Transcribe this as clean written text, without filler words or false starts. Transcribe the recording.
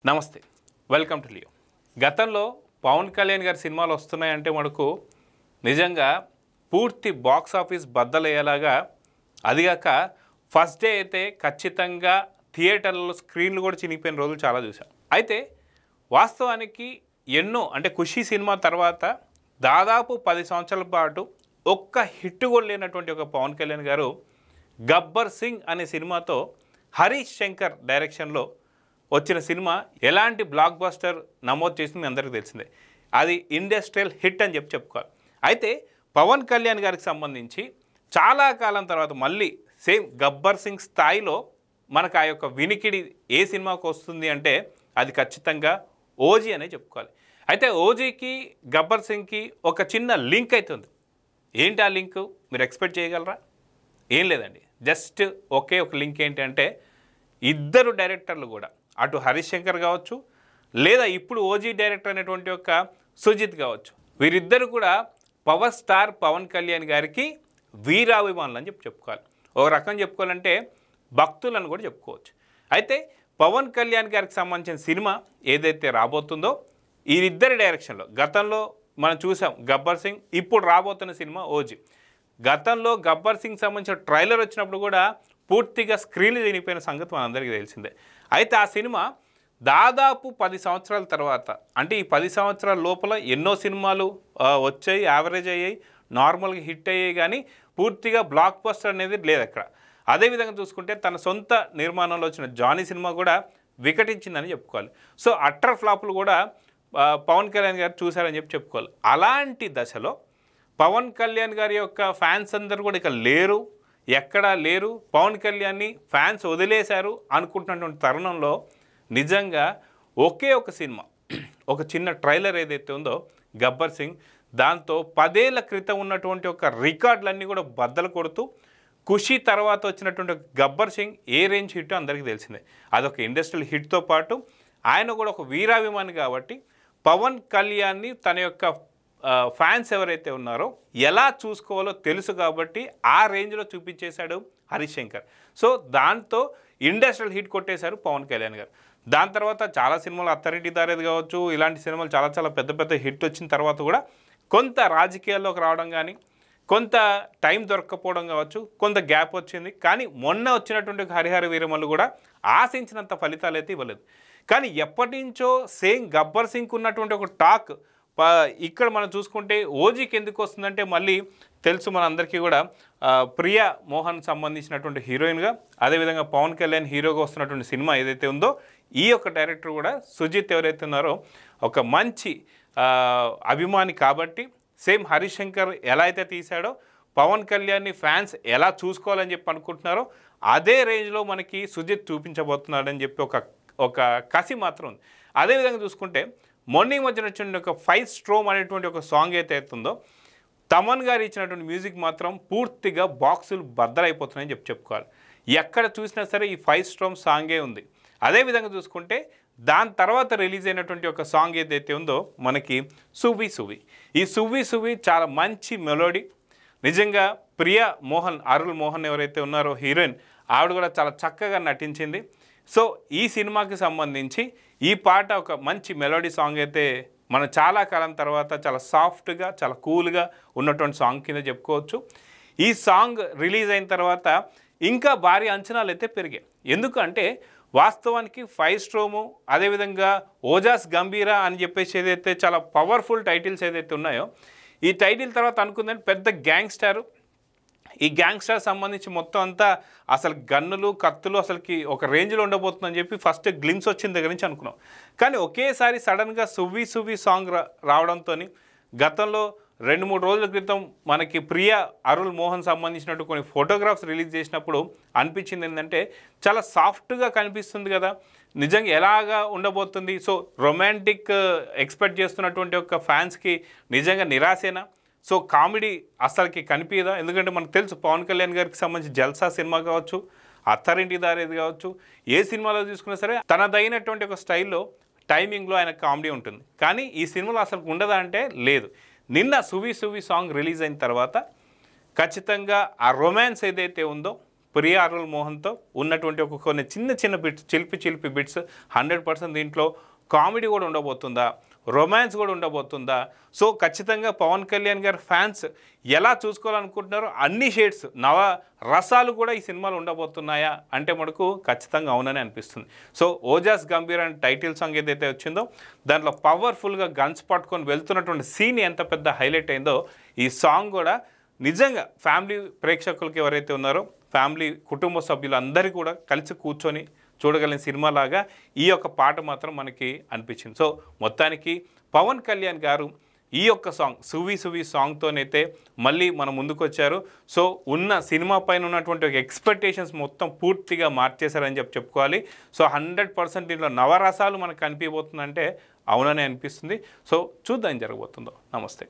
నమస్తే, welcome to Leo. గతంలో పవన్ కళ్యాణ్ గారి సినిమాలు వస్తున్నాయంటే మనకు నిజంగా పూర్తి బాక్స్ ఆఫీస్ బద్దలయ్యేలాగా, అదిగాక ఫస్ట్ డే అయితే ఖచ్చితంగా థియేటర్లలో స్క్రీన్లు కూడా చినిగిపోయిన రోజులు చాలా చూసాం. అయితే వాస్తవానికి ఎన్నో అంటే ఖుషీ సినిమా తర్వాత దాదాపు 10 సంవత్సరాల పాటు ఒక్క హిట్ కూడా లేనటువంటి ఒక పవన్ కళ్యాణ్ గారు గబ్బర్ సింగ్ అనే సినిమాతో హరీష్ శంకర్ డైరెక్షన్లో వచ్చిన సినిమా ఎలాంటి బ్లాక్ బస్టర్ నమోదు చేసింది మీ అందరికీ తెలిసిందే. అది ఇండస్ట్రియల్ హిట్ అని చెప్పుకోవాలి. అయితే పవన్ కళ్యాణ్ గారికి సంబంధించి చాలా కాలం తర్వాత మళ్ళీ సేమ్ గబ్బర్ సింగ్ స్థాయిలో మనకు ఆ యొక్క వినికిడి ఏ సినిమాకు వస్తుంది అంటే అది ఖచ్చితంగా ఓజీ అనే చెప్పుకోవాలి. అయితే ఓజీకి గబ్బర్ సింగ్కి ఒక చిన్న లింక్ అవుతుంది. ఏంటి ఆ లింక్ మీరు ఎక్స్పెక్ట్ చేయగలరా? ఏం లేదండి, జస్ట్ ఒకే ఒక లింక్ ఏంటంటే ఇద్దరు డైరెక్టర్లు కూడా, అటు హరీష్ శంకర్ కావచ్చు లేదా ఇప్పుడు ఓజీ డైరెక్టర్ అనేటువంటి ఒక సుజిత్ కావచ్చు, వీరిద్దరు కూడా పవర్ స్టార్ పవన్ కళ్యాణ్ గారికి వీరాభిమానులు అని చెప్పుకోవాలి. ఒక రకం చెప్పుకోవాలంటే భక్తులను కూడా చెప్పుకోవచ్చు. అయితే పవన్ కళ్యాణ్ గారికి సంబంధించిన సినిమా ఏదైతే రాబోతుందో వీరిద్దరి డైరెక్షన్లో, గతంలో మనం చూసాం గబ్బర్ సింగ్, ఇప్పుడు రాబోతున్న సినిమా ఓజీ. గతంలో గబ్బర్ సింగ్ సంబంధించిన ట్రైలర్ వచ్చినప్పుడు కూడా పూర్తిగా స్క్రీన్లు చనిపోయిన సంగతి మనందరికీ తెలిసిందే. అయితే ఆ సినిమా దాదాపు 10 సంవత్సరాల తర్వాత, అంటే ఈ 10 సంవత్సరాల లోపల ఎన్నో సినిమాలు వచ్చాయి, యావరేజ్ అయ్యాయి, నార్మల్గా హిట్ అయ్యాయి, కానీ పూర్తిగా బ్లాక్ బస్టర్ అనేది లేదు అక్కడ. అదేవిధంగా చూసుకుంటే తన సొంత నిర్మాణంలో వచ్చిన జానీ సినిమా కూడా వికటించిందని చెప్పుకోవాలి. సో అట్టర్ ఫ్లాపులు కూడా పవన్ కళ్యాణ్ గారు చూశారని చెప్పుకోవాలి. అలాంటి దశలో పవన్ కళ్యాణ్ గారి యొక్క ఫ్యాన్స్ అందరూ కూడా ఇక లేరు, ఎక్కడా లేరు, పవన్ కళ్యాణ్ని ఫ్యాన్స్ వదిలేశారు అనుకుంటున్నటువంటి తరుణంలో నిజంగా ఒకే ఒక సినిమా, ఒక చిన్న ట్రైలర్ ఏదైతే ఉందో గబ్బర్ సింగ్, దాంతో 10 ఏళ్ల క్రితం ఉన్నటువంటి ఒక రికార్డులన్నీ కూడా బద్దలు కొడుతూ ఖుషీ తర్వాత వచ్చినటువంటి గబ్బర్ సింగ్ ఏ రేంజ్ హిట్ అందరికీ తెలిసిందే. అదొక ఇండస్ట్రియల్ హిట్తో పాటు ఆయన కూడా ఒక వీరాభిమాని కాబట్టి పవన్ కళ్యాణ్ని తన యొక్క ఫ్యాన్స్ ఎవరైతే ఉన్నారో ఎలా చూసుకోవాలో తెలుసు కాబట్టి ఆ రేంజ్లో చూపించేశాడు హరీష్ శంకర్. సో దాంతో ఇండస్ట్రియల్ హిట్ కొట్టేశారు పవన్ కళ్యాణ్ గారు. దాని తర్వాత చాలా సినిమాలు, అత్తారింటి దారేది కావచ్చు, ఇలాంటి సినిమాలు చాలా చాలా పెద్ద పెద్ద హిట్ వచ్చిన తర్వాత కూడా కొంత రాజకీయాల్లోకి రావడం కానీ, కొంత టైం దొరక్కపోవడం కావచ్చు, కొంత గ్యాప్ వచ్చింది. కానీ మొన్న వచ్చినటువంటి హరిహర వీరమల్లు కూడా ఆశించినంత ఫలితాలు అయితే ఇవ్వలేదు. కానీ ఎప్పటి నుంచో సేమ్ గబ్బర్ సింగ్ ఉన్నటువంటి ఒక టాక్ ఇక్కడ మనం చూసుకుంటే ఓజీకి ఎందుకు వస్తుందంటే మళ్ళీ తెలుసు మనందరికీ కూడా, ప్రియా మోహన్ సంబంధించినటువంటి హీరోయిన్గా, అదేవిధంగా పవన్ కళ్యాణ్ హీరోగా వస్తున్నటువంటి సినిమా ఏదైతే ఉందో ఈ యొక్క డైరెక్టర్ కూడా సుజిత్ ఎవరైతే ఉన్నారో ఒక మంచి అభిమాని కాబట్టి సేమ్ హరీష్ శంకర్ ఎలా అయితే తీశాడో పవన్ కళ్యాణ్ని ఫ్యాన్స్ ఎలా చూసుకోవాలని చెప్పి అనుకుంటున్నారో అదే రేంజ్లో మనకి సుజిత్ చూపించబోతున్నాడని చెప్పి ఒక కసి మాత్రం ఉంది. అదేవిధంగా చూసుకుంటే మొన్న మధ్యన వచ్చిన ఒక ఫైవ్ స్ట్రోమ్ అనేటువంటి ఒక సాంగ్ అయితే అవుతుందో తమన్ గారు ఇచ్చినటువంటి మ్యూజిక్ మాత్రం పూర్తిగా బాక్సులు బద్దలైపోతున్నాయని చెప్పుకోవాలి. ఎక్కడ చూసినా సరే ఈ ఫైవ్ స్ట్రోమ్ సాంగే ఉంది. అదేవిధంగా చూసుకుంటే దాని తర్వాత రిలీజ్ అయినటువంటి ఒక సాంగ్ ఏదైతే ఉందో మనకి సువ్వి సువ్వి, ఈ సువ్వి సువ్వి చాలా మంచి మెలోడీ. నిజంగా ప్రియా మోహన్, అరుల్ మోహన్ ఎవరైతే ఉన్నారో హీరోయిన్, ఆవిడ కూడా చాలా చక్కగా నటించింది. సో ఈ సినిమాకి సంబంధించి ఈ పాట ఒక మంచి మెలోడీ సాంగ్ అయితే మనం చాలా కాలం తర్వాత చాలా సాఫ్ట్గా, చాలా కూల్గా ఉన్నటువంటి సాంగ్ కింద చెప్పుకోవచ్చు. ఈ సాంగ్ రిలీజ్ అయిన తర్వాత ఇంకా భారీ అంచనాలు అయితే పెరిగాయి. ఎందుకంటే వాస్తవానికి ఫైవ్ స్ట్రోము, అదేవిధంగా ఓజాస్ గంభీరా అని చెప్పేసి ఏదైతే చాలా పవర్ఫుల్ టైటిల్స్ ఏదైతే ఉన్నాయో ఈ టైటిల్ తర్వాత అనుకుందంటే పెద్ద గ్యాంగ్స్టారు, ఈ గ్యాంగ్స్టర్ సంబంధించి మొత్తం అంతా అసలు గన్నులు, కత్తులు అసలుకి ఒక రేంజ్లో ఉండబోతుందని చెప్పి ఫస్ట్ గ్లిమ్స్ వచ్చిన దగ్గర నుంచి అనుకున్నాం. కానీ ఒకేసారి సడన్గా సువ్వి సువ్వి సాంగ్ రావడంతో గతంలో 2-3 రోజుల క్రితం మనకి ప్రియా అరుల్ మోహన్ సంబంధించినట్టు కొన్ని ఫోటోగ్రాఫ్స్ రిలీజ్ చేసినప్పుడు అనిపించింది ఏంటంటే చాలా సాఫ్ట్గా కనిపిస్తుంది కదా, నిజంగా ఎలాగా ఉండబోతుంది. సో రొమాంటిక్ ఎక్స్పెక్ట్ చేస్తున్నటువంటి ఒక ఫ్యాన్స్కి నిజంగా నిరాశేనా? సో కామెడీ అసలుకి కనిపించదా? ఎందుకంటే మనకు తెలుసు పవన్ కళ్యాణ్ గారికి సంబంధించి జల్సా సినిమా కావచ్చు, అత్తారింటి దారేది కావచ్చు, ఏ సినిమాలో తీసుకున్నా సరే తనదైనటువంటి ఒక స్టైల్లో టైమింగ్లో ఆయన కామెడీ ఉంటుంది. కానీ ఈ సినిమాలో అసలు ఉండదా అంటే లేదు. నిన్న సువ్వి సువ్వి సాంగ్ రిలీజ్ అయిన తర్వాత ఖచ్చితంగా ఆ రొమాన్స్ ఏదైతే ఉందో ప్రియా అరుల్ మోహన్తో ఉన్నటువంటి ఒక కొన్ని చిన్న బిట్స్, చిలిపి బిట్స్ 100% దీంట్లో కామెడీ కూడా ఉండబోతుందా, రొమాన్స్ కూడా ఉండబోతుందా? సో ఖచ్చితంగా పవన్ కళ్యాణ్ గారి ఫ్యాన్స్ ఎలా చూసుకోవాలనుకుంటున్నారో అన్ని షేడ్స్, నవ రసాలు కూడా ఈ సినిమాలో ఉండబోతున్నాయా అంటే మనకు ఖచ్చితంగా అవునని అనిపిస్తుంది. So Ojas Gambhir and title song ఏదైతే వచ్చిందో దాంట్లో పవర్ఫుల్గా గన్స్ పట్టుకొని వెళ్తున్నటువంటి సీన్ ఎంత పెద్ద హైలైట్ అయిందో, ఈ సాంగ్ కూడా నిజంగా ఫ్యామిలీ ప్రేక్షకులకి ఎవరైతే ఉన్నారో ఫ్యామిలీ కుటుంబ సభ్యులందరూ కూడా కలిసి కూర్చొని చూడగలిగిన సినిమాలాగా ఈ యొక్క పాట మాత్రం మనకి అనిపించింది. సో మొత్తానికి పవన్ కళ్యాణ్ గారు ఈ యొక్క సాంగ్ సువి సాంగ్తోనైతే మళ్ళీ మన ముందుకు వచ్చారు. సో ఉన్న సినిమా పైన ఉన్నటువంటి ఒక ఎక్స్పెక్టేషన్స్ మొత్తం పూర్తిగా మార్చేశారని చెప్పుకోవాలి. సో 100% దీంట్లో నవరసాలు మనకు కనిపించబోతుందంటే అవుననే అనిపిస్తుంది. సో చూద్దాం ఏం జరగబోతుందో. నమస్తే.